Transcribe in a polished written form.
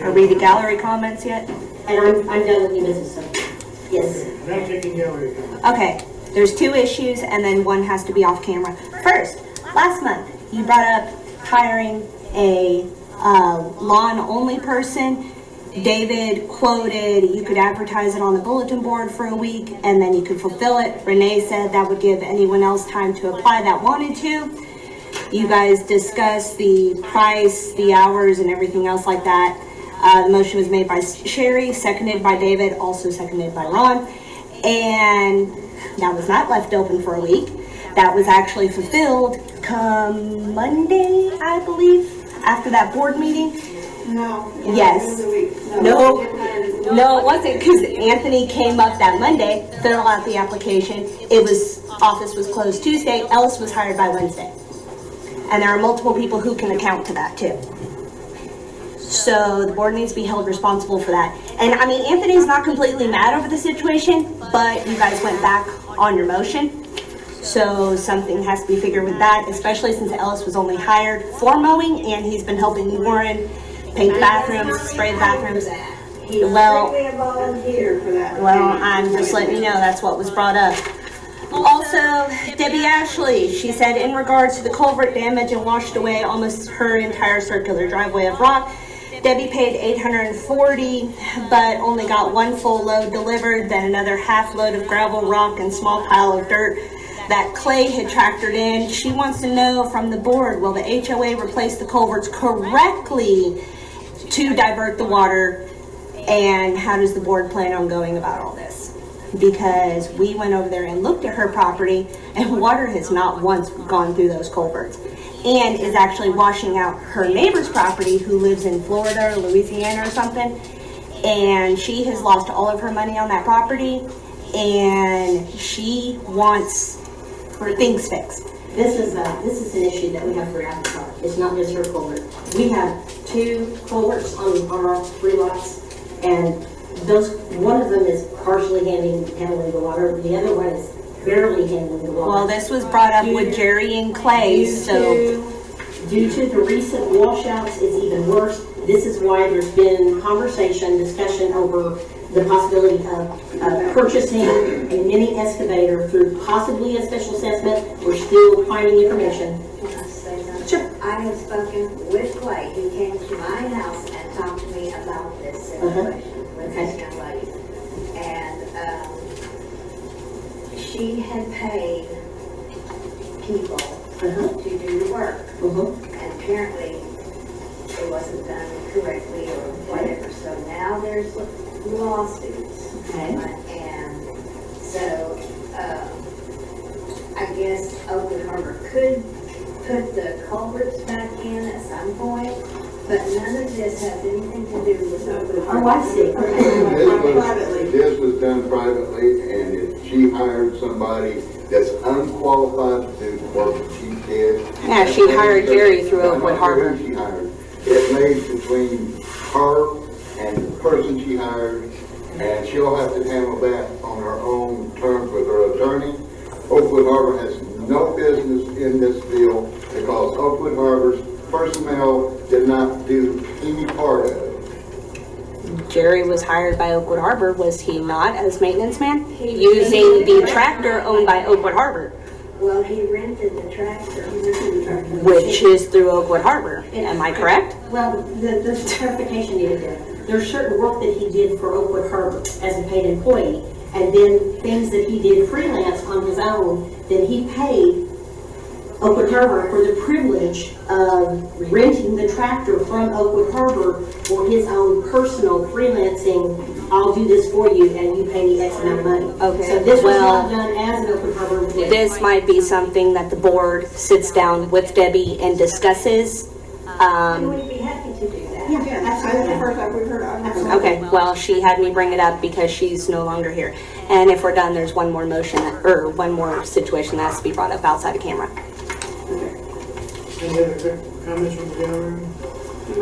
or read the gallery comments yet? And I'm done with new business, so, yes. Not taking gallery comments. Okay, there's 2 issues and then one has to be off camera. First, last month, you brought up hiring a lawn-only person. David quoted, you could advertise it on the bulletin board for a week and then you could fulfill it. Renee said that would give anyone else time to apply that wanted to. You guys discussed the price, the hours, and everything else like that. The motion was made by Sherry, seconded by David, also seconded by Ron. And that was not left open for a week. That was actually fulfilled come Monday, I believe, after that board meeting. No. Yes. No, it wasn't, because Anthony came up that Monday, filled out the application. Office was closed Tuesday, Ellis was hired by Wednesday. And there are multiple people who can account to that too. So the board needs to be held responsible for that. And I mean, Anthony's not completely mad over the situation, but you guys went back on your motion. So something has to be figured with that, especially since Ellis was only hired for mowing and he's been helping Warren paint the bathrooms, spray the bathrooms. He's strictly a volunteer for that. Well, I'm just letting you know that's what was brought up. Also, Debbie Ashley, she said in regards to the culvert damage and washed away almost her entire circular driveway of rock, Debbie paid $840, but only got 1 full load delivered, then another half load of gravel, rock, and small pile of dirt that Clay had tractored in. She wants to know from the board, will the HOA replace the culverts correctly to divert the water, and how does the board plan on going about all this? Because we went over there and looked at her property and water has not once gone through those culverts and is actually washing out her neighbor's property who lives in Florida or Louisiana or something, and she has lost all of her money on that property and she wants things fixed. This is an issue that we have throughout the park. It's not just her culvert. We have 2 culverts on our 3 lots, and one of them is partially handling the water. The other one is barely handling the water. Well, this was brought up with Jerry and Clay, so due to the recent washouts, it's even worse. This is why there's been discussion over the possibility of purchasing a mini excavator through possibly a special assessment. We're still finding information. Sure. I have spoken with Clay. He came to my house and talked to me about this situation with this young lady. And she had paid people to do the work. And apparently it wasn't done correctly or whatever. So now there's lawsuits. And so I guess Oakland Harbor could put the culverts back in at some point, but none of this has anything to do with Oakland Harbor. Oh, I see. This was done privately, and if she hired somebody that's unqualified to do the work that she did. yeah, she hired Jerry through Oakwood Harbor. She hired. It made between her and the person she hired, and she'll have to handle that on her own terms with her attorney. Oakwood Harbor has no business in this deal because Oakwood Harbor's personnel did not do any part of it. Jerry was hired by Oakwood Harbor, was he not, as maintenance man? Using the tractor owned by Oakwood Harbor, Well, he rented the tractor. which is through Oakwood Harbor. Am I correct? Well, there's some clarification needed there. There's certain work that he did for Oakwood Harbor as a paid employee, and then things that he did freelance on his own, then he paid Oakwood Harbor for the privilege of renting the tractor from Oakwood Harbor for his own personal freelancing. I'll do this for you and you pay me X amount of money. Okay, So this was well, not done as an Oakwood Harbor employee. This might be something that the board sits down with Debbie and discusses. And we'd be happy to do that. Yeah, That's the first time we've heard of it. Okay, well, she had me bring it up because she's no longer here. And if we're done, there's one more motion, or one more situation that has to be brought up outside of camera. Any other comments from the gallery?